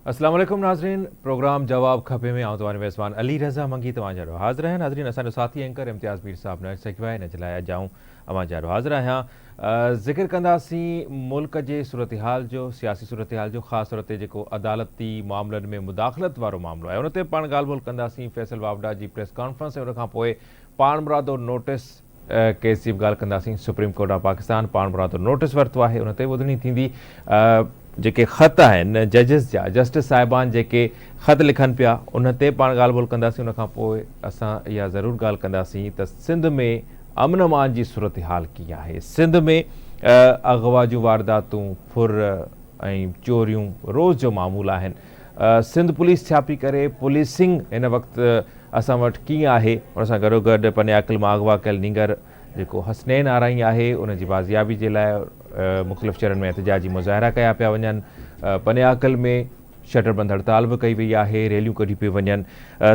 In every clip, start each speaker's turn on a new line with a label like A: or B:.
A: अस्सलाम वालेकुम नाज़रीन, प्रोग्राम जवाब खपे में आऊं तव्हांजो मेज़बान अली रज़ा मंगी तव्हां जा हाज़िर आहियां। नाज़रीन, असांजो साथी एंकर इम्तियाज़ मीर साहब न सघियो आहे, इन जे लाइ अॼु आऊं अवां जा हाज़िर आहियां। ज़िक्र कंदासीं मुल्क जे सूरत हाल जो, सियासी सूरत हाल जो, ख़ासि तौर ते जेको अदालती मामलनि में मुदाख़लत वारो मामिलो आहे उन ते पाण ॻाल्हि ॿोल कंदासीं। फैसल वावडा जी प्रेस कॉन्फ्रेंस ऐं उन खां पोइ पाण मुरादो नोटिस केस जी बि ॻाल्हि कंदासीं। सुप्रीम कोर्ट ऑफ पाकिस्तान पाण मुरादो नोटिस वरितो आहे, उन ते ॿुधणी थींदी। जेके ख़त आहिनि जजिस जा, जस्टिस साहिबान जेके ख़त लिखनि पिया उन ते पाण ॻाल्हि ॿोल कंदासीं। उन खां पोइ असां इहा ज़रूरु ॻाल्हि कंदासीं त सिंध में अमन अमान जी सूरत हाल कीअं आहे। सिंध में अगवा जूं वारदातूं, फुर ऐं चोरियूं रोज़ जो मामूल आहिनि। सिंध पुलिस छा पई करे, पुलिसिंग हिन वक़्तु असां वटि कीअं आहे। उन सां गॾोगॾु पनियाकल मां अगवा कयल नींगर जेको हसनैन आराई आहे उन जी बाज़ियाबी जे लाइ मुख़्तलिफ़ शहरनि में एहतजाजी मुज़ाहिरा कया पिया वञनि। पनियाकल में शटरबंद हड़ताल बि कई वई आहे, रैलियूं कढी पियूं वञनि।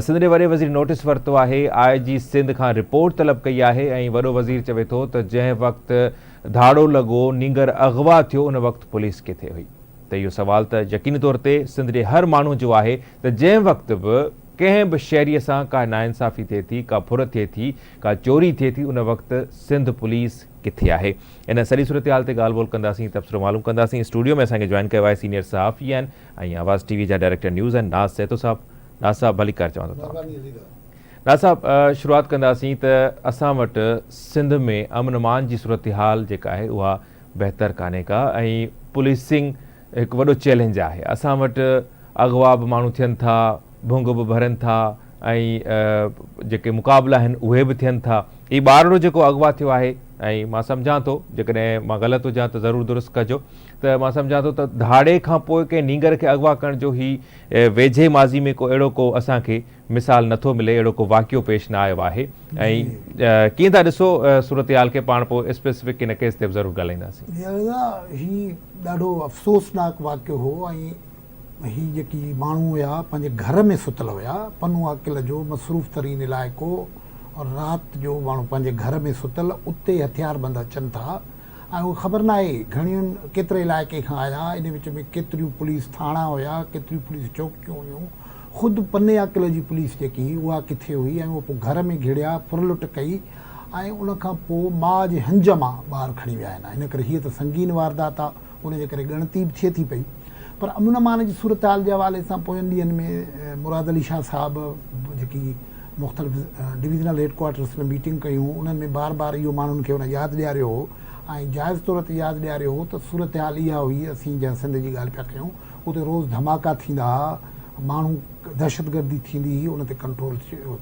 A: सिंध जे वॾे वज़ीर नोटिस वरितो आहे, IG सिंध खां रिपोर्ट तलब कई आहे ऐं वॾो वज़ीर चवे थो त जंहिं वक़्तु धाड़ो लॻो, नींगर अगवा थियो, उन वक़्तु पुलिस किथे हुई। त इहो सुवाल त यकीनी तौर ते सिंध जे हर माण्हू जो आहे त जंहिं वक़्तु बि कंहिं बि शहरीअ सां का नाइंसाफ़ी थिए थी, का फुर थिए थी, का चोरी थिए थी, उन वक़्तु सिंध पुलिस किथे आहे। इन सॼी सूरत हाल ते ॻाल्हि ॿोल कंदासीं, तबसरो मालूम कंदासीं। स्टूडियो में असांखे जॉइन कयो आहे सीनियर सहाफ़ी आहिनि ऐं आवाज़ TV जा डायरेक्टर न्यूज़ आहिनि नाज़ सैतो साहब। नाज़ साहब भली कर चवां थो। नाज़ साहब, शुरूआत कंदासीं त असां वटि सिंध में अमन अमान जी सूरत हाल जेका आहे उहा बहितर कान्हे का ऐं पुलिसिंग हिकु वॾो चैलेंज आहे। असां वटि अगवा बि माण्हू थियनि था, भुंग बि भरनि था ऐं जेके मुक़ाबला आहिनि उहे बि थियनि था। ही ॿारड़ो जेको अगवा थियो आहे, ऐं मां सम्झां थो, जेकॾहिं मां ग़लति हुजां त ज़रूरु दुरुस्त कजो, त मां सम्झां थो त धाड़े खां पोइ कंहिं नींगर खे अगवा करण जो ही वेझे माज़ी में को अहिड़ो को असांखे मिसाल नथो मिले, अहिड़ो को वाक़ियो पेश न आयो आहे। ऐं कीअं था ॾिसो सूरत हाल खे, पाण पोइ स्पेसिफिक इन केस ते बि ज़रूरु ॻाल्हाईंदासीं।
B: ही ॾाढो अफ़सोसनाक वाक़ियो हो ऐं ही जेकी माण्हू हुया पंहिंजे घर में सुतल हुया, पन्नू आकिल जो मसरूफ़ तरीन इलाइक़ो, और राति जो माण्हू पंहिंजे घर में सुतल, उते हथियारबंद अचनि था ऐं उहो ख़बर न आहे घणियुनि केतिरे इलाइक़े खां आया, इन विच में केतिरियूं पुलिस थाणा हुया, केतिरियूं पुलिस चौकियूं हुयूं। ख़ुदि पन्ने आकिल जी पुलिस जेकी उहा किथे हुई ऐं उहो पोइ घर में घिड़िया, फुरलुट कई ऐं उन खां पोइ माउ जे हंज मां ॿार खणी विया आहिनि। इन करे हीअ त संगीन वारदात आहे, उनजे करे ॻणती बि थिए थी पई। पर अमन अमान जी सूरत हाल जे हवाले सां पोयनि ॾींहंनि में मुराद अली शाह साहब जेकी मुख़्तलिफ़ डिविज़नल हेडक्वार्टर्स में मीटिंग कयूं, उन्हनि में बार बार इहो माण्हुनि खे उन यादि ॾियारियो हो ऐं जाइज़ तौर ते यादि ॾियारियो हो त सूरत हाल इहा हुई। असीं जंहिं सिंध जी ॻाल्हि पिया कयूं, उते रोज़ धमाका थींदा हुआ, माण्हू दहशतगर्दी थींदी हुई, उन ते कंट्रोल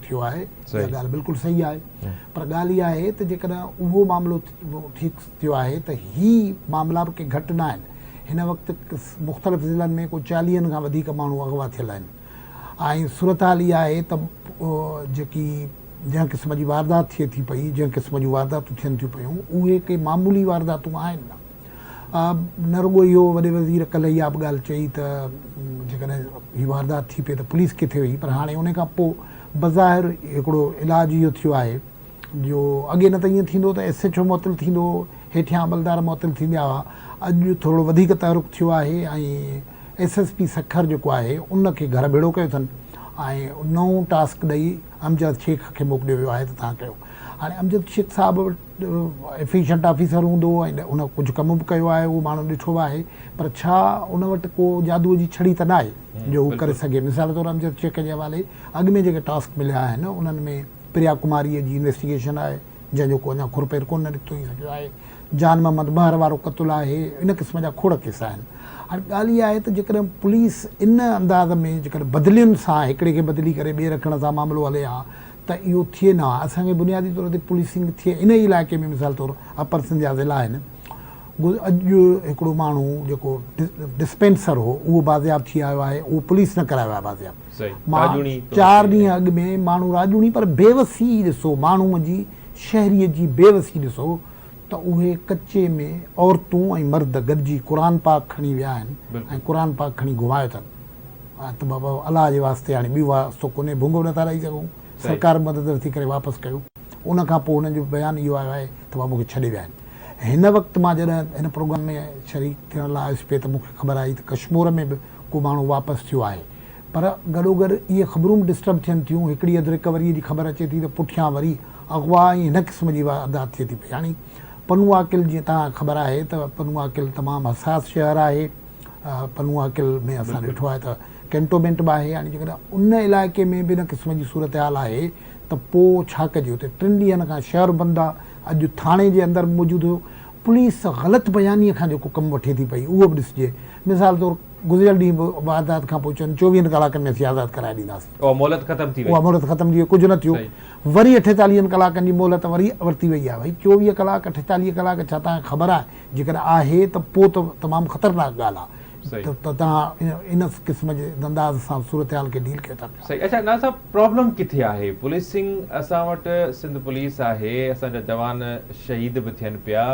B: थियो आहे। इहा ॻाल्हि बिल्कुलु सही आहे। पर ॻाल्हि इहा आहे त जेकॾहिं उहो मामिलो ठीकु थियो आहे त ही मामला बि के घटि न आहिनि। हिन वक़्तु मुख़्तलिफ़ ज़िलनि में को 40 खां वधीक माण्हू अगवा थियल आहिनि ऐं सूरत हाल इहा आहे त जेकी जंहिं क़िस्म जी वारदात थिए थी पई, जंहिं क़िस्म जूं वारदातूं थियनि थियूं पियूं, उहे के मामूली वारदातूं आहिनि न। न रुॻो इहो वॾे वज़ीर कल्ह इहा बि ॻाल्हि चई त जेकॾहिं हीअ वारदात थी पई त पुलिस किथे हुई। पर हाणे उन खां पोइ बज़ाहिर हिकिड़ो इलाजु इहो थियो आहे जो अॻे न त ईअं थींदो त SHO मुअतल थींदो, हेठियां अमलदार मुअतल थींदा हुआ। अॼु थोरो वधीक तहरुक थियो आहे ऐं SSP सखर जेको आहे उनखे घर भेड़ो कयो अथनि ऐं नओं टास्क ॾेई अमजद शेख खे मोकिलियो वियो आहे त तव्हां कयो। हाणे अमजद शेख साहिबु एफिशिएंट ऑफिसर हूंदो ऐं उन कुझु कमु बि कयो आहे, उहो माण्हू ॾिठो आहे, पर छा उन वटि को जादूअ जी छड़ी त न आहे जो हू करे सघे। मिसाल तौरु अमजद शेख जे हवाले अॻु में जेके टास्क मिलिया आहिनि उन्हनि में प्रिया कुमारीअ जी इन्वेस्टिगेशन आहे, जंहिंजो को अञा खुरपेर कोन ॾिठो ई सघियो आहे। जान मोहम्मद महर वारो क़तलु आहे, इन क़िस्म जा खोड़ केस आहिनि। हाणे ॻाल्हि इहा आहे त जेकॾहिं पुलिस इन अंदाज़ में जेकॾहिं बदिलियुनि सां हिकिड़े खे बदिली करे ॿिए रखण सां मामिलो हले हा त इहो थिए न। असांखे बुनियादी तौर ते पुलिसिंग थिए इन इलाइक़े में। मिसाल तौरु अपर सिंध जा ज़िला आहिनि, अॼु हिकिड़ो माण्हू जेको डिस्पेंसर हो उहो बाज़ियाब थी आयो आहे, उहो पुलिस न करायो आहे बाज़ियाब। मां 4 ॾींहं अॻु में माण्हू राजूणी, पर बेवसी ॾिसो, माण्हूअ जी शहरीअ जी बेवसी ॾिसो त उहे कचे में औरतूं ऐं मर्द गॾिजी क़ुर पाक खणी विया आहिनि ऐं क़ुर पाक खणी घुमायो अथनि। त बाबा अलाह जे वास्ते हाणे ॿियो वास्तो कोन्हे, भुंगो नथा ॾेई सघूं, सरकार मदद थी करे वापसि कयो। उन खां पोइ हुननि जो बयानु इहो आयो आहे त बाबा मूंखे छॾे विया आहिनि। हिन वक़्तु मां जॾहिं हिन प्रोग्राम में शरीक थियण लाइ आयुसि पिए त मूंखे ख़बर आई त कश्मीर में बि को माण्हू वापसि थियो आहे। पर गॾोगॾु इहे ख़बरूं बि डिस्टर्ब थियनि थियूं। हिकिड़ी अधु रिकवरीअ जी ख़बर अचे थी त पुठियां वरी अगवा ऐं हिन क़िस्म जी वारदात थिए थी पई। हाणे पनुआ किल जीअं तव्हां ख़बर आहे त पनुआ किल तमामु हसास शहर आहे। पनुआ किल में असां ॾिठो आहे त कैंटोनमेंट बि आहे। हाणे जेकॾहिं उन इलाइक़े में बि इन क़िस्म जी सूरत हाल आहे त पोइ छा कजे? हुते 3 ॾींहंनि खां शहर बंदि आहे। अॼु थाणे जे अंदरि मौजूदु हुयो। पुलिस ग़लति बयानीअ खां जेको कमु वठे थी पई उहो बि ॾिसिजे। मिसाल तौरु गुज़िरियल ॾींहुं वारदात खां पोइ चवनि 24 कलाकनि में असीं आज़ादु कराए ॾींदासीं।
A: उहा मोहलत ख़तम थी वई।
B: उहा मोहलत ख़तम थी वई, कुझु न थियो। वरी 48 कलाकनि जी मोहलत वरी वरिती वई आहे। भई 24 कलाक 48 कलाक छा तव्हांखे ख़बर आहे? जेकॾहिं आहे त पोइ त तमामु ख़तरनाक ॻाल्हि आहे। त तव्हां इन क़िस्म जे अंदाज़ सां सूरत हाल खे डील कयो था पिया।
A: सही। अच्छा ना साहब, प्रॉब्लम किथे आहे? पुलिसिंग असां वटि सिंध पुलिस आहे, असांजा जवान शहीद बि थियनि पिया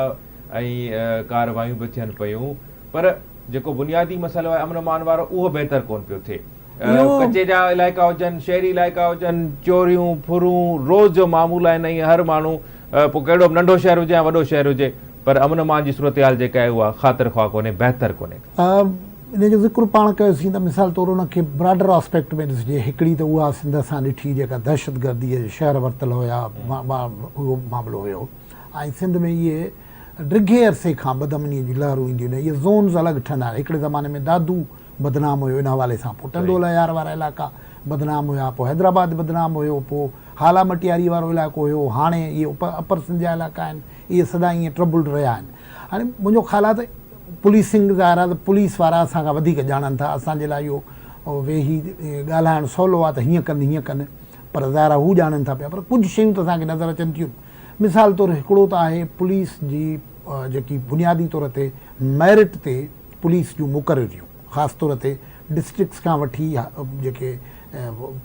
A: ऐं कार्रवायूं बि थियनि पियूं, पर जेको बुनियादी मसइलो आहे अमन अमान वारो उहो बहितर कोन पियो थिए। कचे जा इलाइक़ा हुजनि, शहरी इलाइक़ा हुजनि, चोरियूं फुरूं रोज़ जो मामूल आहिनि। ऐं हर माण्हू पोइ कहिड़ो बि नंढो शहर हुजे या वॾो शहर हुजे, पर अमन अमान जी सूरत हाल जेका आहे उहा ख़ातिर ख़्वाह कोन्हे, बहितर कोन्हे।
B: इन जो ज़िक्र पाण कयोसीं त मिसाल तौरु उनखे ब्रॉडर आस्पेक्ट में ॾिसिजे। हिकिड़ी त उहा सिंध सां ॾिठी जेका दहशतगर्दीअ जे शहर वरितल हुया, उहो मामिलो हुयो। ऐं सिंध में इहे डिघे अरसे खां बदअमनीअ जी लहरूं ईंदियूं आहिनि। इहे ज़ोन्स अलॻि ठहंदा आहिनि। हिकिड़े ज़माने में दादू बदनाम हुयो इन हवाले सां, पोइ टंडोला यार वारा इलाइक़ा बदनाम हुया, पोइ हैदराबाद बदनाम हुयो, पोइ हाला मटियारी वारो इलाइक़ो हुयो। हाणे इहे अपर सिंध जा इलाइक़ा आहिनि, इहे सदा ईअं ट्रबल्ड रहिया आहिनि। हाणे मुंहिंजो ख़्यालु आहे त पुलिसिंग ज़ाहिर त पुलिस वारा असांखां वधीक ॼाणनि था। असांजे लाइ इहो वेही ॻाल्हाइणु सवलो आहे त हीअं कनि हीअं कनि, पर ज़ाहिर आहे हू ॼाणनि था पिया। पर कुझु शयूं त असांखे नज़र अचनि थियूं। मिसाल तौरु हिकिड़ो त आहे पुलिस जी जेकी बुनियादी तौर ते मेरिट ते पुलिस जूं मुक़ररियूं, ख़ासि तौर ते डिस्ट्रिक्ट्स खां वठी जेके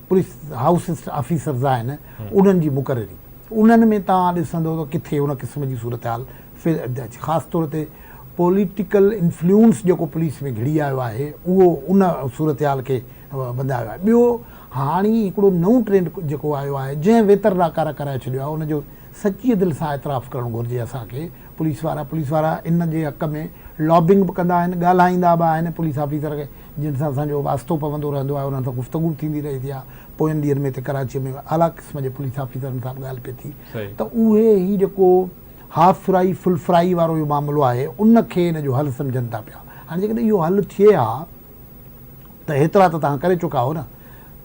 B: पुलिस हाउस ऑफिसर्स आहिनि उन्हनि जी मुक़ररी, उन्हनि में तव्हां ॾिसंदो त किथे उन क़िस्म जी सूरत हाल ख़ासि तौर ते पॉलिटिकल इन्फ्लुएंस जेको पुलिस में घिड़ी आयो आहे उहो उन सूरत हाल खे वधायो आहे। ॿियो हाणे हिकिड़ो नओं ट्रेंड जेको आयो आहे, जंहिं वेतर नाकारा कराए छॾियो आहे, उनजो सची दिलि सां एतिराफ़ु करणु घुरिजे असांखे। पुलिस वारा इन जे हक़ में लॉबिंग बि कंदा आहिनि, ॻाल्हाईंदा बि आहिनि पुलिस ऑफिसर खे, जिन सां असांजो वास्तो पवंदो रहंदो आहे, उन्हनि सां गुफ़्तगू थींदी रही आहे। पोयनि ॾींहंनि में हिते कराचीअ में आला क़िस्म जे पुलिस ऑफिसरनि सां ॻाल्हि पई थी। त उहे ई जेको हाफ फ्राई फुल फ्राई वारो इहो मामिलो आहे, उनखे इन जो हल सम्झनि था पिया। हाणे जेकॾहिं इहो हल थिए हा त हेतिरा त तव्हां करे चुका हो न,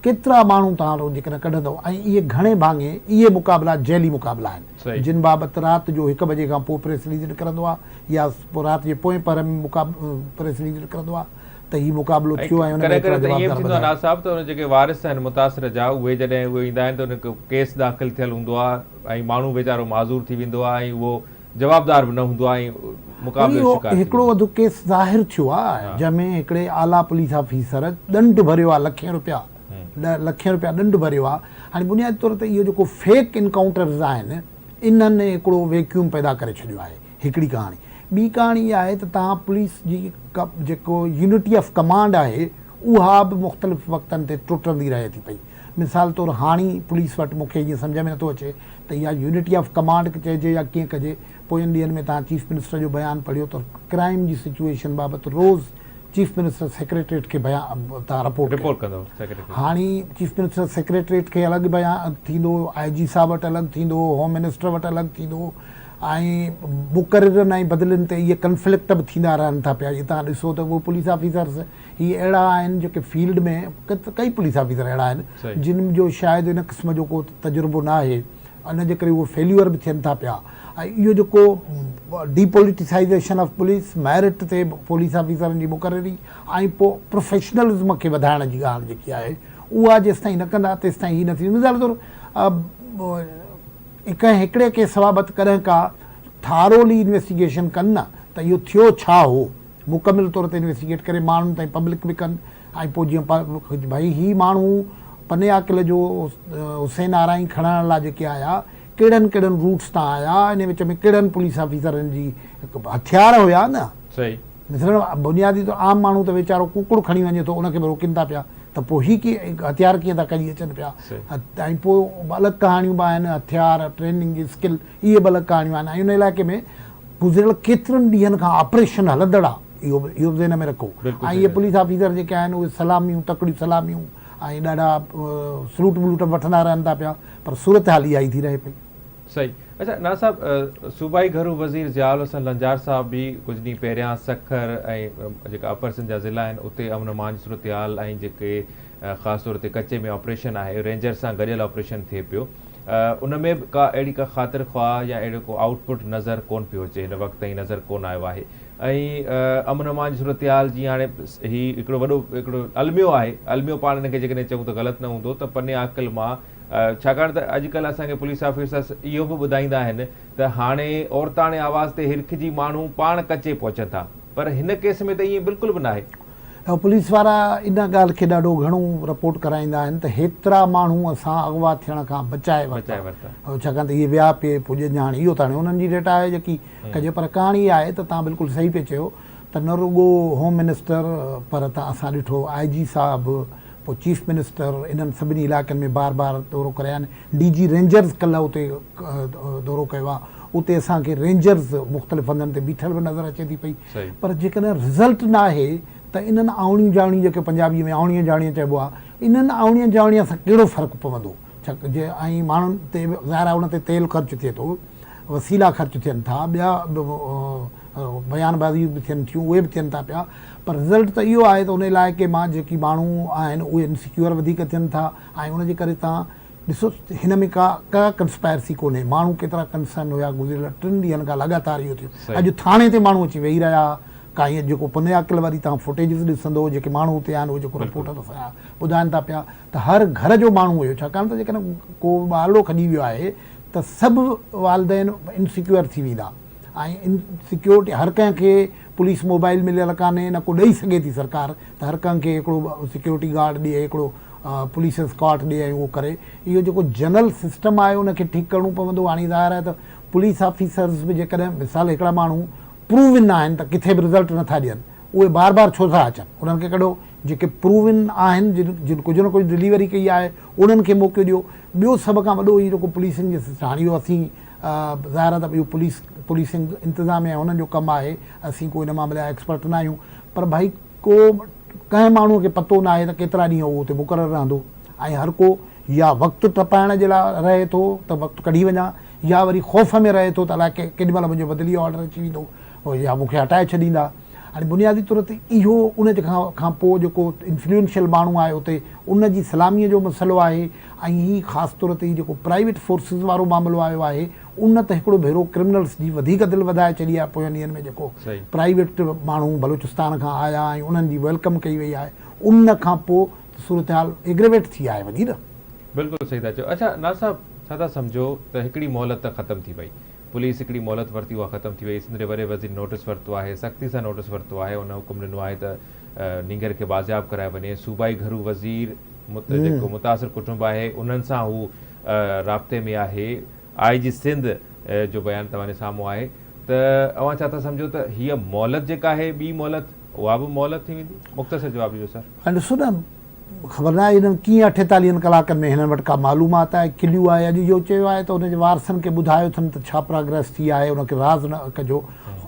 B: केतिरा माण्हू तव्हां जेकॾहिं कढंदव। ऐं इहे घणे भाङे इहे मुक़ाबला जैली मुक़ाबला आहिनि, जिन बाबति राति जो 1 बजे खां पोइ प्रेस रिलीज़ निकिरंदो आहे या पोइ राति जे पोएं पर में प्रेस रिलीज़ निकिरंदो आहे त हीउ मुक़ाबिलो थियो आहे।
A: जेके वारिस आहिनि मुतासिर जा, उहे जॾहिं उहे ईंदा आहिनि त उनखे केस दाख़िल थियल हूंदो आहे ऐं माण्हू वीचारो माज़ूर थी वेंदो आहे ऐं उहो जवाबदार बि न हूंदो आहे।
B: हिकिड़ो वधो केस ज़ाहिर थियो आहे जंहिंमें हिकिड़े आला पुलिस ऑफिसर ॾंढ भरियो आहे, लखें रुपया ॾंढ भरियो आहे। हाणे बुनियादी तौर ते इहो जेको फेक इनकाउंटर्स आहिनि, इन्हनि हिकिड़ो वैक्यूम पैदा करे छॾियो आहे। हिकिड़ी कहाणी। ॿी कहाणी इहा आहे त तव्हां पुलिस जी जेको यूनिटी ऑफ कमांड आहे उहा बि मुख़्तलिफ़ वक़्तनि ते टुटंदी रहे थी पई। मिसाल तौरु हाणे पुलिस वटि मूंखे ईअं सम्झ में नथो अचे त इहा यूनिटी ऑफ कमांड चइजे या कीअं कजे। पोयनि ॾींहंनि में तव्हां चीफ मिनिस्टर जो बयानु पढ़ियो त क्राइम जी सिचुएशन बाबति रोज़ चीफ मिनिस्टर सेक्रेटरीट खे तव्हां रिपोर्ट कंदो। हाणे चीफ मिनिस्टर सेक्रेटरीट खे अलॻि बयानु थींदो, IG साहब वटि अलॻि थींदो, होम मिनिस्टर वटि अलॻि थींदो, ऐं मुक़ररनि ऐं बदिलनि ते इहे कंफ्लिक्ट बि थींदा रहनि था पिया। इहे तव्हां ॾिसो त उहे पुलिस ऑफिसर्स इहे अहिड़ा आहिनि जेके फील्ड में कई पुलिस ऑफिसर अहिड़ा आहिनि जिन जो शायदि इन क़िस्म जो को तजुर्बो न आहे, इन जे करे उहे फेल्यूअर बि थियनि था पिया। ऐं इहो जेको डीपोलिटिसाइज़ेशन ऑफ पुलिस, मेरिट ते पुलिस ऑफिसरनि जी मुक़ररी ऐं पोइ प्रोफेशनलिज़म खे वधाइण जी ॻाल्हि जेकी आहे उहा जेसिताईं न कंदा तेसिताईं हीअ न थींदी। मिसाल तौरु हिकिड़े केस बाबति कॾहिं का थारोली इन्वेस्टिगेशन कनि न त इहो थियो छा हो, मुकमिल तौर ते इन्वेस्टिगेट करे माण्हुनि ताईं पब्लिक बि कनि। ऐं पोइ जीअं भई हीअ माण्हू पनेया किले जो हुसैन आराई खणण लाइ जेके आया, कहिड़नि रूट्स तां आया, इन विच में कहिड़नि पुलिस ऑफिसरनि जी हथियार हुया न।
A: सही।
B: बुनियादी तौरु आम माण्हू त वीचारो कुकुड़ खणी वञे थो, उनखे बि रोकीनि था पिया त पोइ हीअ कीअं हथियार कीअं था कढी अचनि पिया। ऐं पोइ अलॻि कहाणियूं बि आहिनि, हथियार ट्रेनिंग जी स्किल, इहे बि अलॻि कहाणियूं आहिनि। ऐं उन इलाइक़े में गुज़िरियल केतिरनि ॾींहंनि खां ऑपरेशन हलंदड़ आहे, इहो बि ज़हन में रखो।
A: बिल्कुलु
B: ऐं
A: सही
B: इहे
A: ॻाल्हि।
B: पुलिस ऑफिसर जेके आहिनि उहे सलामियूं तकड़ियूं सलामियूं ऐं ॾाढा सलूट वलूट वठंदा रहनि था पिया, पर सूरत हाल इहा ई थी रहे पई।
A: सही। अच्छा ना साहब, सूबाई घरू वज़ीर ज़ियाउल हसन लंजार साहब भी कुछ ॾींहं पहिरियां सखर ऐं जेका अपर सिंध जा ज़िला आहिनि उते अमन अमान जी सूरत हाल ऐं जेके ख़ासि तौर ते कचे में ऑपरेशन आहे, रेंजर सां गॾियल ऑपरेशन थिए पियो, उन में बि का अहिड़ी का ख़ातिर ख़्वाह या अहिड़ो को आउटपुट नज़र कोन पियो अचे, हिन वक़्त ताईं नज़र कोन आयो आहे। ऐं अमन अमान जी सूरत हाल जीअं हाणे हीउ हिकिड़ो वॾो हिकिड़ो अलमियो आहे, अलमियो पाण हिनखे जेकॾहिं चऊं त ग़लति न हूंदो त पने आकिल मां, छाकाणि त अॼुकल्ह असांखे पुलिस ऑफिसर्स इहो बि ॿुधाईंदा आहिनि त हाणे औरताणे आवाज़ ते हिरखिजी माण्हू पाण कचे पहुचनि था, पर हिन केस में त ईअं बिल्कुलु बि न आहे।
B: ऐं पुलिस वारा इन ॻाल्हि खे ॾाढो घणो रिपोर्ट कराईंदा आहिनि त हेतिरा माण्हू असां अॻुवा थियण खां बचाए वरिता, छाकाणि त इहे विया पिए पुॼनि हाणे इहो त हाणे उन्हनि जी डेटा आहे जेकी कजे, पर कहाणी आहे त तव्हां बिल्कुलु सही पिया चयो त न रुॻो होम मिनिस्टर पर असां ॾिठो IG साहिबु, पोइ चीफ मिनिस्टर, इन्हनि सभिनी इलाइक़नि में बार बार दौरो कराया आहिनि। DG रेंजर्स कल्ह उते दौरो कयो आहे, उते असांखे रेंजर्स मुख़्तलिफ़ हंधनि ते बीठल बि नज़र अचे थी पई, पर जेकॾहिं रिज़ल्ट न आहे त इन्हनि आवणियूं जावणियूं जेके पंजाबीअ में आवणियूं जावणियूं चइबो आहे, इन्हनि आवणियूं जावणियूं सां कहिड़ो फ़र्क़ु पवंदो? छा जे ऐं माण्हुनि ते ज़ाहिर आहे उन ते तेल ख़र्चु थिए थो, वसीला ख़र्चु थियनि था, ॿिया बयानबाज़ियूं बि थियनि थियूं, उहे बि थियनि था पिया, पर रिज़ल्ट त इहो आहे त उन इलाइक़े मां जेकी माण्हू आहिनि उहे इनसिक्योर वधीक थियनि था। ऐं उनजे करे तव्हां ॾिसो हिन में का कंस्पायरेसी कोन्हे, माण्हू केतिरा कंसर्न हुया गुज़िरियल 3 ॾींहंनि खां लगातार इहो थियो। अॼु थाणे ते माण्हू अची वेही रहिया, का ईअं जेको पुने अकिल वारी तव्हां फुटेजिस ॾिसंदो, जेके माण्हू हुते आहिनि उहे जेको रिपोर्ट असां ॿुधाइनि था पिया त हर घर जो माण्हू हुयो, छाकाणि त जेकॾहिं को ॿालो खॼी वियो आहे त सभु वालदेन इनसिक्योर थी वेंदा, ऐं इनसिक्योरिटी हर कंहिंखे पुलिस मोबाइल मिलियल कान्हे, न को ॾेई सघे थी सरकार त हर कंहिंखे हिकिड़ो सिक्योरिटी गार्ड ॾिए, हिकिड़ो पुलिस स्क्वाड ॾिए ऐं उहो करे। इहो जेको जनरल सिस्टम आहे उनखे ठीकु करिणो पवंदो। हाणे ज़ाहिर आहे त पुलिस ऑफिसर्स बि जेकॾहिं मिसाल हिकिड़ा माण्हू प्रूव इन आहिनि त किथे बि रिज़ल्ट नथा ॾियनि, उहे बार बार छो था अचनि? उन्हनि खे कढो, जेके प्रूव इन आहिनि जिन कुझु न कुझु डिलीवरी कई आहे उन्हनि खे मौक़ो ॾियो। ॿियो सभ खां वॾो इहो जेको पुलिसिंग जो सिस्टम, हाणे इहो असीं ज़ाहिर आहे त इहो पुलिसिंग इंतिज़ामिया उन्हनि जो कमु आहे, असीं कोई हिन मामले जा एक्सपर्ट न आहियूं, पर भाई को कंहिं माण्हूअ खे पतो न आहे त केतिरा ॾींहं उहो उते मुक़ररु रहंदो, ऐं हर को या वक़्तु टपाइण जे लाइ रहे थो त वक़्तु कढी वञा, या वरी ख़ौफ़ में रहे थो त अलाए केॾीमहिल मुंहिंजो बदिली ऑर्डर अची वेंदो या मूंखे हटाए छॾींदा। हाणे बुनियादी तौर ते इहो उन जे खां पोइ जेको इन्फ्लुएंशियल माण्हू आहे उते उन जी सलामीअ जो मसइलो आहे, ऐं हीअ ख़ासि तौर ते जेको प्राइवेट फोर्सिस वारो मामिलो आयो आहे उन त हिकिड़ो भेरो क्रिमिनल्स जी वधीक दिलि वधाए छॾी आहे पोयनि ॾींहंनि में। जेको प्राइवेट माण्हू बलूचिस्तान खां आया ऐं उन्हनि जी वेलकम कई वई आहे, उन खां पोइ सूरत हाल एग्रेवेट थी आहे वञी न।
A: बिल्कुलु सही था चओ। अच्छा ना साहब, छा था सम्झो त हिकिड़ी मोहलत त ख़तमु थी वई, पुलिस हिकिड़ी मोहलत वरिती, उहा ख़तमु थी वई, सिंध जे वॾे वज़ीर नोटिस वरितो आहे, सख़्ती सां नोटिस वरितो आहे, उन हुकुम ॾिनो आहे त नींगर खे बाज़ियाब कराए वञे। सूबाई घरू वज़ीर जेको मुतासिर कुटुंब आहे उन्हनि सां हू राब्ते में आहे। IG सिंध जो बयानु तव्हांजे साम्हूं आहे, त अव्हां छा था सम्झो त हीअ मोहलत जेका आहे ॿी मोहलत उहा बि मोहलत थी वेंदी? मुख़्तसर जवाबु ॾिजो सर।
B: हाणे ॾिसो न, ख़बर न आहे हिननि कीअं 48 कलाकनि में हिननि वटि का मालूमात आहे, किलियूं आहे। अॼु इहो चयो आहे त हुनजे वारसनि खे ॿुधायो अथनि त छा प्रोग्रेस थी आहे, उनखे राज़ न कजो।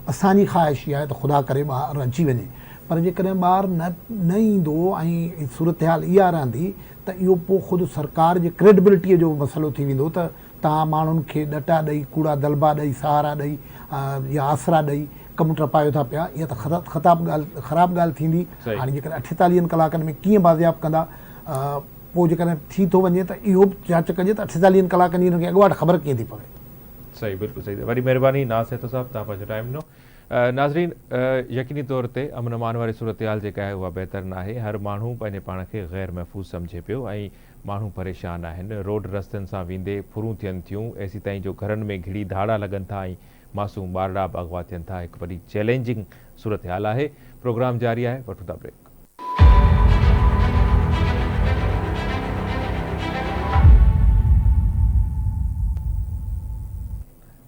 B: असांजी ख़्वाहिश इहा आहे त ख़ुदा करे ॿारु अची वञे, पर जेकॾहिं ॿारु न ईंदो ऐं सूरत हाल इहा रहंदी त इहो पोइ ख़ुदि सरकार जे क्रेडिबिलिटीअ जो मसइलो थी वेंदो त तव्हां माण्हुनि खे ॾटा ॾेई, कूड़ा दलबा ॾेई, सहारा ॾेई या आसरा ॾेई कमु टपायो था पिया। इहा त ख़राबु ॻाल्हि थींदी। हाणे जेकॾहिं 48 कलाकनि में कीअं बाज़ियाब कंदा, पोइ जेकॾहिं थी थो वञे त इहो जांच कजे त 48 कलाकनि जी हिनखे अॻुवाट ख़बर कीअं थी पवे।
A: सही, बिल्कुलु सही। वरी महिरबानी नाज़ सेठो साहब, तव्हां पंहिंजो टाइम ॾिनो। नाज़रीन, यकीनी तौर ते अमन अमान वारी सूरत हाल जेका आहे उहा बहितर न आहे। हर माण्हू पंहिंजे पाण खे ग़ैर महफ़ूज़ सम्झे पियो ऐं माण्हू परेशान आहिनि। रोड रस्तनि सां वेंदे फुरूं थियनि थियूं, एसी ताईं जो घरनि में घिड़ी धाड़ा लॻनि था ऐं मासूम ॿारड़ा बि अगवा थियनि था। हिकु वॾी चैलेंजिंग सूरत हाल आहे। प्रोग्राम जारी आहे, वठूं था ब्रेक।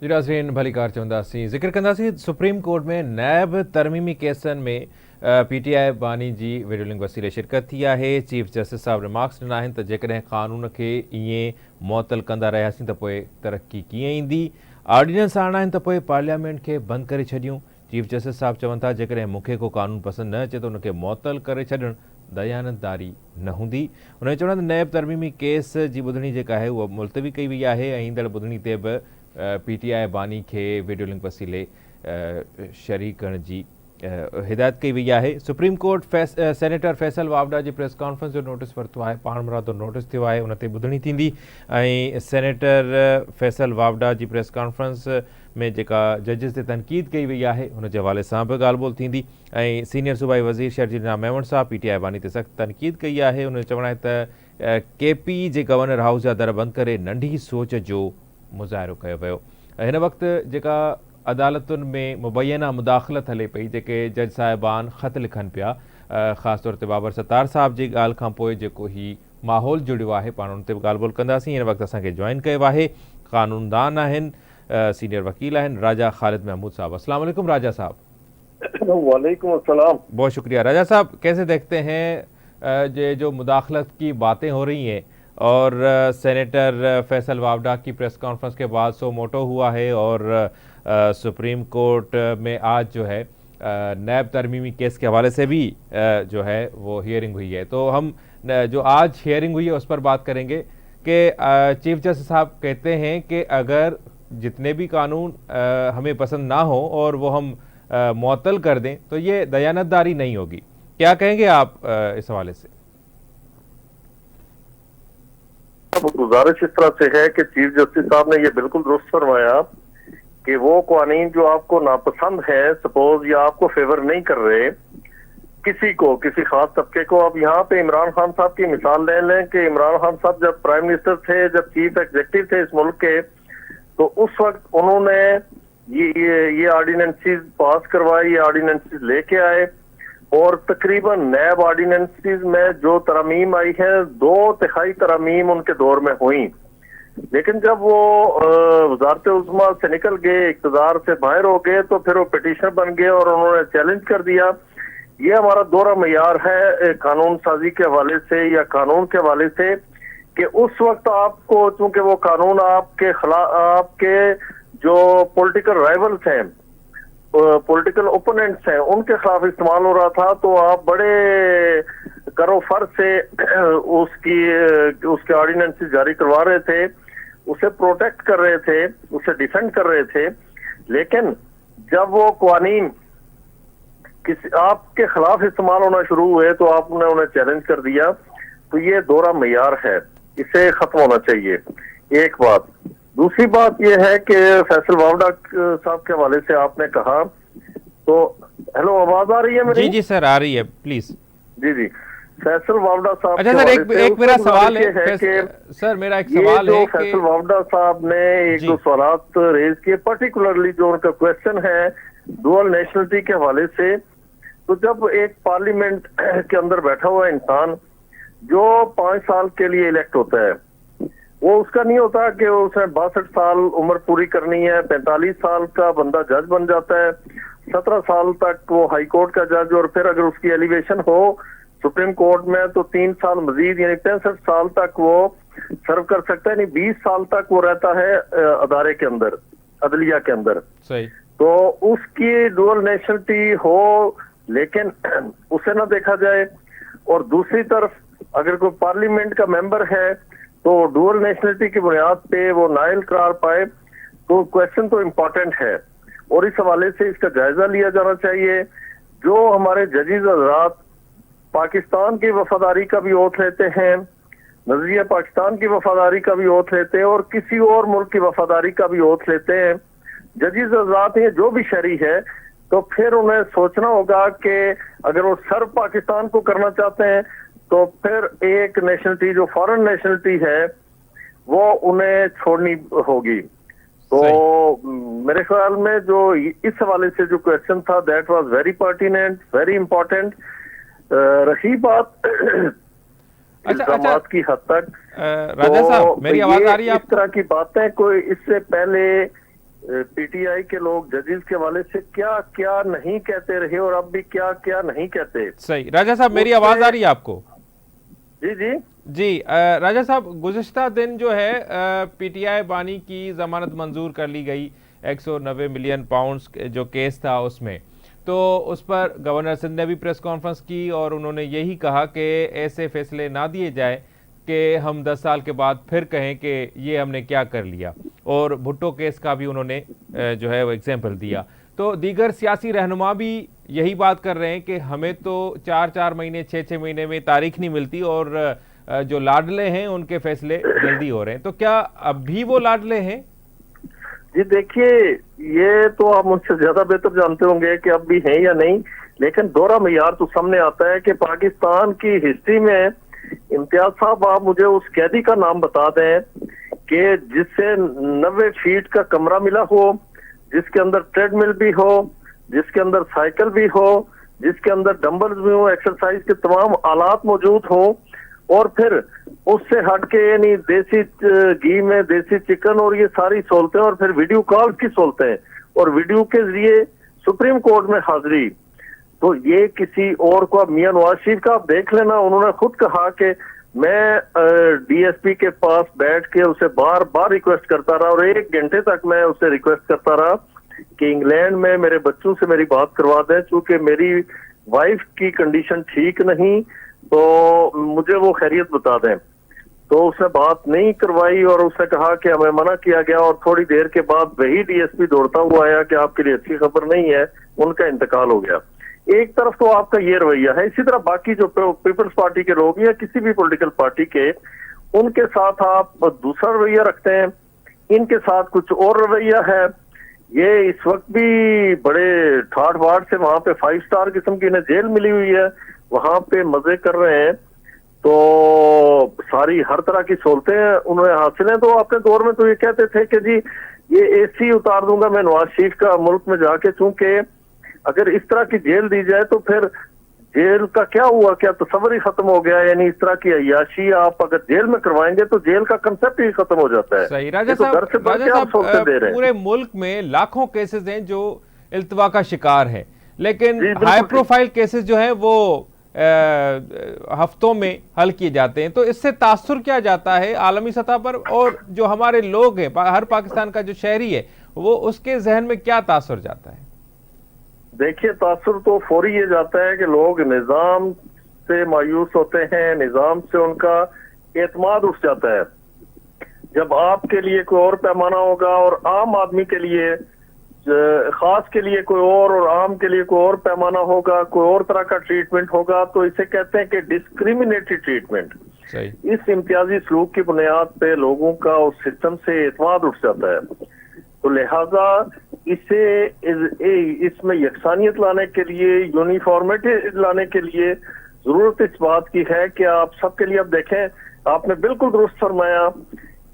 A: जी नाज़रीन, भली कार चवंदासीं। ज़िक्र कंदासीं सुप्रीम कोर्ट में नैब तरमीमी केसनि में PTI बानी जी वीडियो लिंक वसीले शिरकत थी आहे। चीफ जस्टिस साहब रिमार्क्स ॾिना आहिनि त जेकॾहिं क़ानून खे ईअं मुअतल कंदा रहियासीं त पोइ तरक़ी कीअं ईंदी। ऑर्डिनेंस आणिना आहिनि त पोइ पार्लियामेंट खे बंदि करे छॾियूं। चीफ जस्टिस साहब चवनि था जेकॾहिं मूंखे को कानून पसंदि न अचे त उनखे मुअतल करे छॾणु दयानतदारी न हूंदी। उन चवण त नैब तरमीमी केस जी ॿुधणी जेका आहे उहा मुलतवी कई वई आहे ऐं ईंदड़ ॿुधणी ते बि PTI बानी खे वीडियो लिंक वसीले शरीक करण जी हिदायत कई वई आहे। Supreme court senator Faisal Vawda जी प्रेस कॉन्फ्रेंस जो नोटिस वरितो आहे, पाण मुरादो नोटिस थियो आहे, उन ते ॿुधणी थींदी ऐं सेनेटर फैसल वावडा जी प्रेस कॉन्फ्रेंस में जेका जजिस ते तनक़ीद कई वई आहे उन जे हवाले सां बि ॻाल्हि ॿोल थींदी ऐं सीनियर सूबाई वज़ीर शर्जील राम मेमण साहब PTI बानी ते सख़्तु तनक़ीद कई आहे। उन जो चवणु आहे त KP जे गवर्नर हाउस जा दर बंदि करे नंढी सोच जो मुज़ाहिरो कयो वियो। हिन वक़्तु जेका अदालतुनि में मुबैना मुदाख़लत हले पई, जेके जज साहिबान ख़त लिखनि पिया, ख़ासि तौर ते बाबर सत्तार साहब जी ॻाल्हि खां पोइ जेको ही माहौल जुड़ियो आहे, पाण उन ते बि ॻाल्हि ॿोल कंदासीं। हिन वक़्तु असांखे जॉइन कयो आहे क़ानूनदान आहिनि, सीनियर वकील आहिनि, राजा ख़ालिद महमूद साहब। अस्सलाम वालेकुम राजा साहब।
C: वालेकुम अस्सलाम।
A: बहुत शुक्रिया राजा साहब। कैसे देखते हैं जो मुदाखलत की बातें हो रही हैं और सेनेटर फैसल वावडा की प्रेस कॉन्फ्रेंस के बाद सो मोटो हुआ है और सुप्रीम कोर्ट में आज जो है नैब तरमीमी केस के हवाले से भी जो है वो हियरिंग हुई है, तो हम जो आज हियरिंग हुई है उस पर बात करेंगे कि चीफ जस्टिस साहब कहते हैं कि अगर जितने भी कानून हमें पसंद ना हो और वो हम मुअत्तल कर दें तो ये दयानतदारी नहीं होगी। क्या कहेंगे आप इस हवाले से?
C: गुजारिश इस तरह से है कि चीफ जस्टिस साहब ने ये बिल्कुल दुरुस्त फरमाया कि वो कानून जो आपको नापसंद है, सपोज या आपको फेवर नहीं कर रहे किसी को, किसी खास तबके को, अब यहाँ पे इमरान खान साहब की मिसाल ले लें कि इमरान खान साहब जब प्राइम मिनिस्टर थे, जब चीफ एग्जीक्यूटिव थे इस मुल्क के, तो उस वक्त उन्होंने ये ऑर्डिनेंसेस पास करवाए, ये ऑर्डिनेंसेस लेके आए और तकरीबन नैब ऑर्डिनेंसेस में जो तरमीम आई है 2/3 तरमीम उनके दौर में हुई। लेकिन जब वो वजारत उज़्मा से निकल गए, इक़्तिदार से बाहर हो गए, तो फिर वो पिटिशनर बन गए और उन्होंने चैलेंज कर दिया। ये हमारा दोहरा मयार है कानून साजी के हवाले से या कानून के हवाले से कि उस वक्त आपको, चूंकि वो कानून आपके जो पॉलिटिकल राइवल्स हैं, पॉलिटिकल ओपोनेंट्स हैं, उनके खिलाफ इस्तेमाल हो रहा था, तो आप बड़े करो फर से उसके ऑर्डिनेंसेस जारी करवा रहे थे, उसे प्रोटेक्ट कर रहे थे, उसे डिफेंड कर रहे थे। लेकिन जब वो कानून किसी आपके खिलाफ इस्तेमाल होना शुरू हुए तो आपने उन्हें चैलेंज कर दिया, तो ये दोहरा मयार है, इसे खत्म होना चाहिए। एक बात। दूसरी बात यह है कि फैसल वावडा साहब के हवाले से आपने कहा, तो हेलो आवाज आ रही है मेरी?
A: जी जी सर आ रही है, प्लीज।
C: जी जी, फैसल वावडा साहब।
A: अच्छा सर, एक मेरा सवाल है सर, मेरा एक सवाल है कि
C: फैसल वावडा साहब ने एक दो सवाल रेज किए, पर्टिकुलरली जो उनका क्वेश्चन है डुअल नेशनलिटी के हवाले से। तो जब एक पार्लियामेंट के अंदर बैठा हुआ इंसान जो 5 साल के लिए इलेक्ट होता है, वो उसका नहीं होता कि उसने 62 साल उम्र पूरी करनी है, 45 साल का बंदा जज बन जाता है, 17 साल तक वो हाई कोर्ट का जज, और फिर अगर उसकी एलिवेशन हो सुप्रीम कोर्ट में तो 3 साल मजीद, यानी 65 साल तक वो सर्व कर सकता है, नहीं 20 साल तक वो रहता है अदारे के अंदर, अदलिया के अंदर।
A: सही। तो
C: उसकी डुअल नेशनलिटी हो, लेकिन उसे ना देखा जाए। और दूसरी तरफ अगर कोई पार्लियामेंट का मेंबर है तो डुअल नेशनलिटी की बुनियाद पे वो नाइल करार पाए, तो क्वेश्चन तो इम्पोर्टेंट है और इस हवाले से इसका जायजा लिया जाना चाहिए। जो हमारे जजेस हज़रात पाकिस्तान की वफादारी का भी ओथ लेते हैं, नजरिया पाकिस्तान की वफादारी का भी ओथ लेते हैं और किसी और मुल्क की वफादारी का भी ओथ लेते हैं, जजेस हज़रात हैं जो भी शहरी है, तो फिर उन्हें सोचना होगा कि अगर वो सर्व पाकिस्तान को करना चाहते हैं तो फिर एक नेशनलिटी जो फॉरेन नेशनलिटी है वो उन्हें छोड़नी होगी। तो मेरे ख्याल में जो इस हवाले से जो क्वेश्चन था that was very pertinent, very important. रही बात इल्जामात की हद तक,
A: राजा साहब मेरी आवाज आ रही है?
C: इस तरह की बातें कोई इससे पहले पीटीआई के लोग जजेस के हवाले से क्या क्या नहीं कहते रहे और अब भी क्या क्या नहीं कहते।
A: सही। राजा साहब मेरी आवाज आ रही है आपको?
C: जी जी
A: जी। राजा साहब, गुज़िश्ता दिन जो है पीटीआई बानी की जमानत मंजूर कर ली गई, 190 मिलियन पाउंड्स जो केस था उसमें, तो उस पर गवर्नर सिंध ने भी प्रेस कॉन्फ्रेंस की और उन्होंने यही कहा कि ऐसे फैसले ना दिए जाए कि हम 10 साल के बाद फिर कहें कि ये हमने क्या कर लिया। और भुट्टो केस का भी उन्होंने जो है वो एग्जाम्पल दिया। तो दीगर सियासी रहनुमा भी यही बात कर रहे हैं कि हमें तो 4-4 महीने 6-6 महीने में तारीख नहीं मिलती और जो लाडले हैं उनके फैसले जल्दी हो रहे हैं। तो क्या अब भी वो लाडले हैं?
C: जी देखिए, ये तो आप मुझसे ज्यादा बेहतर जानते होंगे कि अब भी हैं या नहीं, लेकिन दोहरा मयार तो सामने आता है कि पाकिस्तान की हिस्ट्री में, इम्तियाज साहब आप मुझे उस कैदी का नाम बता दें कि जिससे 90 फीट का कमरा मिला हो, जिसके अंदर ट्रेडमिल भी हो, जिसके अंदर साइकिल भी हो, जिसके अंदर डंबल्स भी हो, एक्सरसाइज के तमाम आलात मौजूद हो, और फिर उससे हटके यानी देसी घी में देसी चिकन और ये सारी सहूलतें, और फिर वीडियो कॉल की सहूलतें, और वीडियो के जरिए सुप्रीम कोर्ट में हाजिरी। तो ये किसी और को, मियां नवाज शरीफ का आप देख लेना, उन्होंने खुद कहा कि मैं डीएसपी के पास बैठ के उसे बार बार रिक्वेस्ट करता रहा, और 1 घंटे तक मैं उसे रिक्वेस्ट करता रहा कि इंग्लैंड में मेरे बच्चों से मेरी बात करवा दें, चूंकि मेरी वाइफ की कंडीशन ठीक नहीं, तो मुझे वो खैरियत बता दें। तो उसने बात नहीं करवाई और उसने कहा कि हमें मना किया गया, और थोड़ी देर के बाद वही डीएसपी दौड़ता हुआ आया कि आपके लिए अच्छी खबर नहीं है, उनका इंतकाल हो गया। एक तरफ तो आपका ये रवैया है, इसी तरह बाकी जो पीपल्स पार्टी के लोग या किसी भी पॉलिटिकल पार्टी के, उनके साथ आप दूसरा रवैया रखते हैं, इनके साथ कुछ और रवैया है। ये इस वक्त भी बड़े ठाठ बाट से वहां पे 5 स्टार किस्म की इन्हें जेल मिली हुई है, वहां पे मजे कर रहे हैं, तो सारी हर तरह की सहूलतें उन्हें हासिल हैं। तो अपने दौर में तो ये कहते थे कि जी ये एसी उतार दूंगा मैं नवाज शरीफ का मुल्क में जाके, चूंकि अगर इस तरह की जेल दी जाए तो फिर जेल का क्या हुआ, क्या तस्वर ही खत्म हो गया। यानी इस तरह की अय्याशी आप अगर जेल में करवाएंगे तो जेल का कंसेप्ट ही खत्म हो जाता है।
A: सही। राजा साहब, पूरे मुल्क में लाखों केसेस हैं जो इल्तवा का शिकार है, लेकिन हाई प्रोफाइल केसेस जो हैं वो हफ्तों में हल किए जाते हैं। तो इससे तासुर क्या जाता है आलमी सतह पर, और जो हमारे लोग हैं, हर पाकिस्तान का जो शहरी है, वो उसके जहन में क्या तासुर जाता है?
C: देखिए, तासुर तो फौरी ये जाता है कि लोग निजाम से मायूस होते हैं, निजाम से उनका एतमाद उठ जाता है। जब आपके लिए कोई और पैमाना होगा और आम आदमी के लिए, खास के लिए कोई और आम के लिए कोई और पैमाना होगा, कोई और तरह का ट्रीटमेंट होगा, तो इसे कहते हैं कि डिस्क्रिमिनेटरी ट्रीटमेंट। इस इम्तियाजी सलूक की बुनियाद पे लोगों का उस सिस्टम से एतमाद उठ जाता है। तो लिहाजा इसे इसमें यकसानियत लाने के लिए, यूनिफॉर्मिटी लाने के लिए जरूरत इस बात की है कि आप सबके लिए, अब देखें, आपने बिल्कुल दुरुस्त फरमाया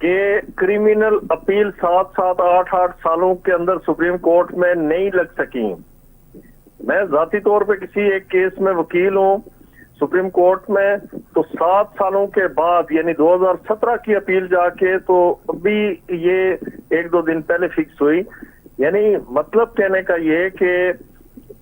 C: कि क्रिमिनल अपील 7-7, 8-8 सालों के अंदर सुप्रीम कोर्ट में नहीं लग सकी। मैं जाती तौर पे किसी एक केस में वकील हूँ सुप्रीम कोर्ट में, तो 7 सालों के बाद यानी 2017 की अपील जाके तो अभी ये 1-2 दिन पहले फिक्स हुई। यानी मतलब कहने का ये कि,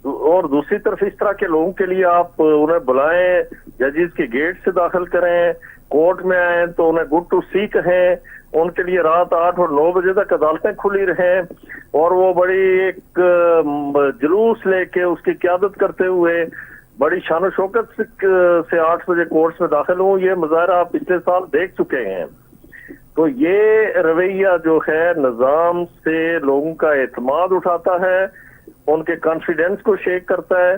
C: और दूसरी तरफ इस तरह के लोगों के लिए आप उन्हें बुलाएं, जजेस के गेट से दाखिल करें, कोर्ट में आए तो उन्हें गुड टू सी कहें, उनके लिए रात 8 और 9 बजे तक अदालतें खुली रहें, और वो बड़ी एक जुलूस लेके उसकी क़यादत करते हुए बड़ी शान शौकत से 8 बजे कोर्ट्स में दाखिल हूँ। ये मुजाहरा आप पिछले साल देख चुके हैं। तो ये रवैया जो है निजाम से लोगों का एतमाद उठाता है, उनके कॉन्फिडेंस को शेक करता है,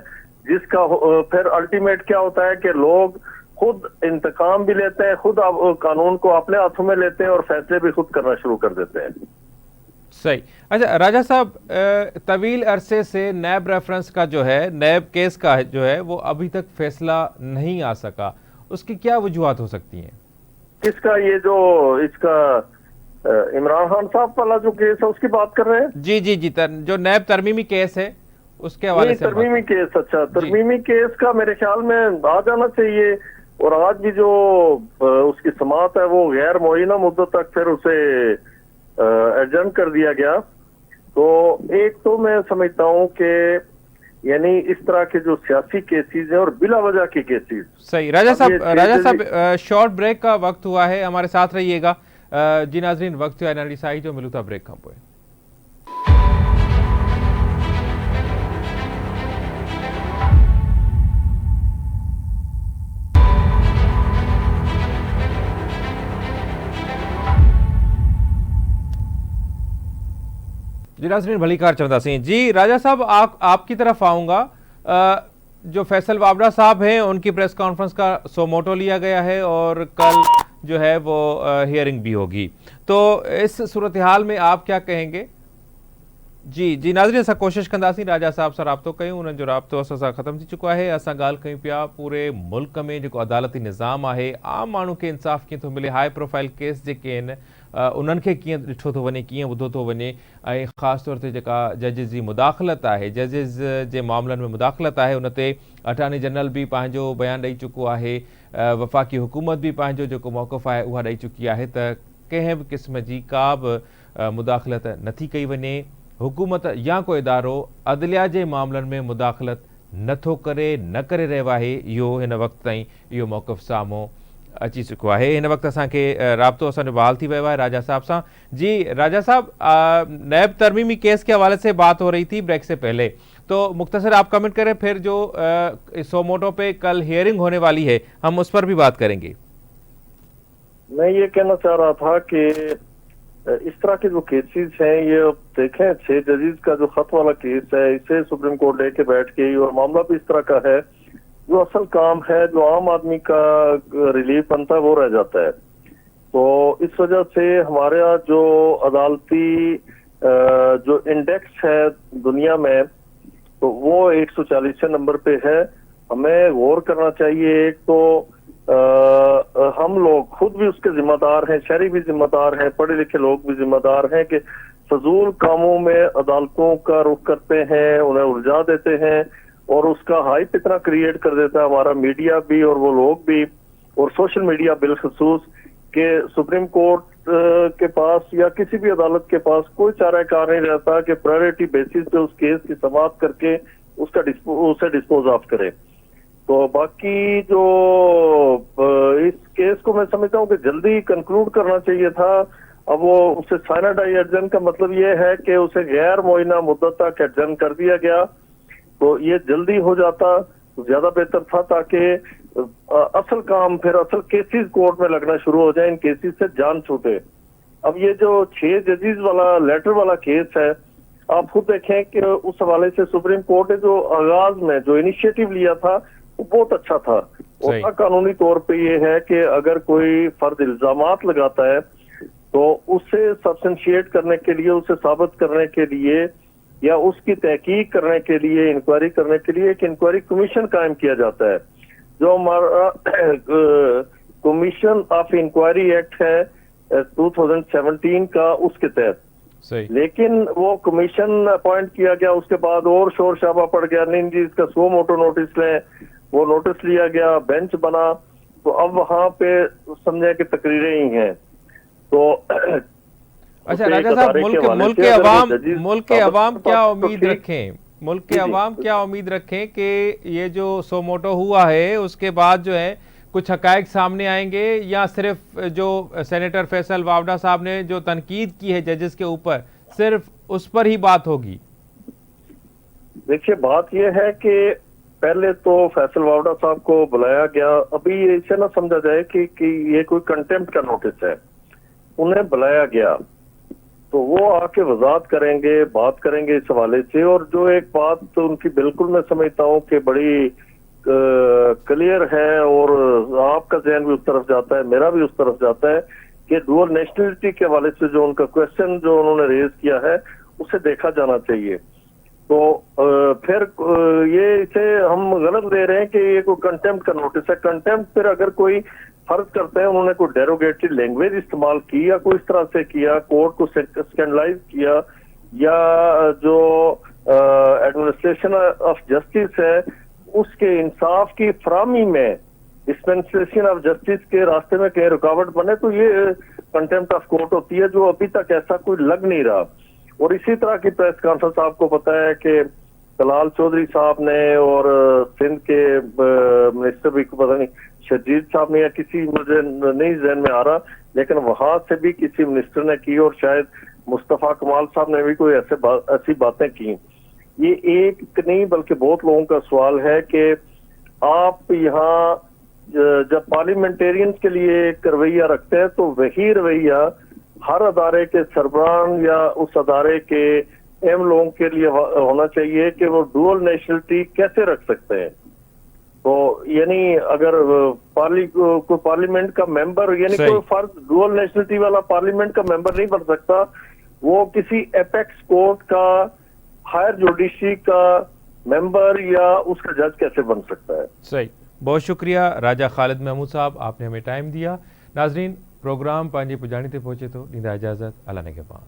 C: जिसका फिर अल्टीमेट क्या होता है कि लोग खुद इंतकाम भी लेते हैं, खुद कानून को अपने हाथों में लेते हैं और फैसले भी खुद करना शुरू कर देते हैं।
A: सही। अच्छा राजा साहब, तवील अरसे से नैब रेफरेंस का जो है, नैब केस का जो है, वो अभी तक फैसला नहीं आ सका, उसकी क्या वजूहत हो सकती हैं?
C: किसका? ये जो इसका इमरान खान साहब वाला जो केस है उसकी बात कर रहे हैं?
A: जी जी जी, जो नैब तरमीमी केस है उसके हवाले से।
C: तरमीमी केस, अच्छा, तरमीमी केस का मेरे ख्याल में आ जाना चाहिए, और आज भी जो उसकी समाअत है वो गैर मुअय्यना मुद्दत तक फिर उसे एडजर्न कर दिया गया। तो एक तो मैं समझता हूँ कि यानी इस तरह के जो सियासी केसेस हैं और बिला वजह के केसेस।
A: सही। राजा साहब, शॉर्ट ब्रेक का वक्त हुआ है, हमारे साथ रहिएगा। जी नाज़रीन, वक्त जो एनालिसाई जो मिलूता ब्रेक खां पोइ। जी नाज़रीन भलीकार चंदा सिंह जी। राजा साहब आपकी तरफ आऊँगा। जो फैसल वावड़ा साहब हैं उनकी प्रेस कॉन्फ्रेंस का सोमोटो लिया गया है और कल जो है वो हियरिंग भी होगी, तो इस सूरत हाल में आप क्या कहेंगे? जी जी नाज़रीन असां कोशिश कंदासीं राजा साहब सां राब्तो कयूं, उन्हनि जो राब्तो असां सां ख़तम थी चुको आहे। असां ॻाल्हि कयूं पिया पूरे मुल्क में जेको अदालती निज़ाम आहे, आम माण्हू खे इंसाफ़ कीअं थो मिले, हाई प्रोफाइल केस जेके आहिनि उन्हनि खे कीअं ॾिठो थो वञे, कीअं ॿुधो थो वञे, ऐं ख़ासि तौर ते जेका जजिस जी मुदाख़लत आहे, जजिस जे मामलनि में मुदाख़लत आहे, उन ते अटॉर्नी जनरल बि पंहिंजो बयानु ॾेई चुको आहे, वफ़ाक़ी हुकूमत बि पंहिंजो जेको मौक़िफ़ आहे उहा ॾेई चुकी आहे त कंहिं बि क़िस्म जी का बि मुदाख़लत नथी कई वञे। हुकूमत या कोई इदारो अदलिया जे मामलनि में मुदाख़लत नथो करे, न करे रहियो आहे। इहो हिन वक़्त ताईं इहो मौक़िफ़ साम्हूं अची चुको आहे। हिन वक़्तु असांखे राब्तो असांजो बहाल थी वियो आहे राजा साहब सां। जी राजा साहब, नैब तरमीमी केस के हवाले से बात हो रही थी ब्रेक से पहले, तो मुख्तसर आप कमेंट करें, फिर जो सोमोटो पे कल हियरिंग होने वाली है हम उस पर भी बात करेंगे।
C: मैं ये कहना चाह रहा था कि इस तरह के जो केसेस हैं, ये अब देखें 6 जजेस का जो खत वाला केस है, इसे सुप्रीम कोर्ट लेके बैठ गई और मामला भी इस तरह का है, जो असल काम है, जो आम आदमी का रिलीफ बनता है, वो रह जाता है। तो इस वजह से हमारे यहाँ जो अदालती जो इंडेक्स है दुनिया में, तो वो 140 नंबर पे है। हमें गौर करना चाहिए। एक तो हम लोग खुद भी उसके जिम्मेदार हैं, शहरी भी जिम्मेदार हैं, पढ़े लिखे लोग भी जिम्मेदार हैं कि फजूल कामों में अदालतों का रुख करते हैं, उन्हें उलझा देते हैं और उसका हाइप इतना क्रिएट कर देता है हमारा मीडिया भी और वो लोग भी, और सोशल मीडिया बिलखसूस, कि सुप्रीम कोर्ट के पास या किसी भी अदालत के पास कोई चाराकार नहीं रहता कि प्रायोरिटी बेसिस पे उस केस की समाप्त करके उसे डिस्पोज ऑफ करे। तो बाकी जो इस केस को मैं समझता हूँ कि जल्दी कंक्लूड करना चाहिए था। अब वो उसे साइना डाई एडजन का मतलब ये है कि उसे गैर मुआयना मुद्दत तक एडजन कर दिया गया, तो ये जल्दी हो जाता तो ज्यादा बेहतर था, ताकि असल काम, फिर असल केसेस कोर्ट में लगना शुरू हो जाए, इन केसेस से जान छूटे। अब ये जो 6 जजेस वाला लेटर वाला केस है, आप खुद देखें कि उस हवाले से सुप्रीम कोर्ट ने जो आगाज में जो इनिशिएटिव लिया था वो बहुत अच्छा था। और कानूनी तौर पे ये है कि अगर कोई फर्द इल्जामात लगाता है तो उसे सब्सटेंशिएट करने के लिए, उसे साबित करने के लिए या उसकी तहकीक करने के लिए, इंक्वायरी करने के लिए एक इंक्वायरी कमीशन कायम किया जाता है, जो हमारा कमीशन ऑफ इंक्वायरी एक्ट है 2017 का, उसके तहत। लेकिन वो कमीशन अपॉइंट किया गया, उसके बाद और शोर शराबा पड़ गया, नहीं जी इसका सो मोटो नोटिस लें, वो नोटिस लिया गया, बेंच बना, तो अब वहां पे समझे कि तकरीरें ही हैं। तो
A: अच्छा राजा साहब, मुल्क के अवाम क्या उम्मीद रखें, मुल्क के अवाम क्या उम्मीद रखें कि ये जो सोमोटो हुआ है उसके बाद जो है कुछ हकायक सामने आएंगे, या सिर्फ जो सेनेटर फैसल वावड़ा साहब ने जो तनकीद की है जजेस के ऊपर, सिर्फ उस पर ही बात होगी?
C: देखिए, बात यह है कि पहले तो फैसल वावड़ा साहब को बुलाया गया। अभी इसे ना समझा जाए कि ये कोई कंटेम्प्ट का नोटिस है, उन्हें बुलाया गया तो वो आके वजाहत करेंगे, बात करेंगे इस हवाले से। और जो एक बात तो उनकी बिल्कुल मैं समझता हूँ कि बड़ी क्लियर है और आपका जहन भी उस तरफ जाता है, मेरा भी उस तरफ जाता है, कि डुअल नेशनलिटी के हवाले से जो उनका क्वेश्चन जो उन्होंने रेज किया है उसे देखा जाना चाहिए। तो फिर ये इसे हम गलत दे रहे हैं कि ये कोई कंटेम्प्ट का नोटिस है। कंटेम्प्ट फिर अगर कोई फर्ज करते हैं उन्होंने कोई डेरोगेटरी लैंग्वेज इस्तेमाल की या कोई इस तरह से किया, कोर्ट को स्कैंडलाइज किया, या जो एडमिनिस्ट्रेशन ऑफ जस्टिस है उसके इंसाफ की फराहमी में, डिस्पेंसेशन ऑफ जस्टिस के रास्ते में कहीं रुकावट बने, तो ये कंटेम्प्ट ऑफ कोर्ट होती है, जो अभी तक ऐसा कोई लग नहीं रहा। और इसी तरह की प्रेस कॉन्फ्रेंस आपको पता है कि कलाल चौधरी साहब ने और सिंध के मिनिस्टर भी पता नहीं शजीद साहब ने, या किसी, मुझे नहीं जहन में आ रहा, लेकिन वहां से भी किसी मिनिस्टर ने की, और शायद मुस्तफा कमाल साहब ने भी कोई ऐसी बातें की। ये एक नहीं बल्कि बहुत लोगों का सवाल है कि आप यहाँ जब पार्लियामेंटेरियंस के लिए एक रवैया रखते हैं तो वही रवैया हर अदारे के सरबराह या उस अदारे के एम लोगों के लिए होना चाहिए कि वो डुअल नेशनलिटी कैसे रख सकते हैं। तो यानी अगर कोई पार्लियामेंट का मेंबर, यानी
A: सही।
C: कोई फर्ज डुअल नेशनलिटी वाला पार्लियामेंट का मेंबर नहीं बन सकता, वो किसी एपेक्स कोर्ट का, हायर जुडिशरी का मेंबर या उसका जज कैसे बन सकता है।
A: सही, बहुत शुक्रिया राजा ख़ालिद महमूद साहब, आपने हमें टाइम दिया। नाज़रीन, प्रोग्राम पंहिंजी पुॼाणी ते पहुचे थो, ॾींदा इजाज़त, अल्लाह निगहबान।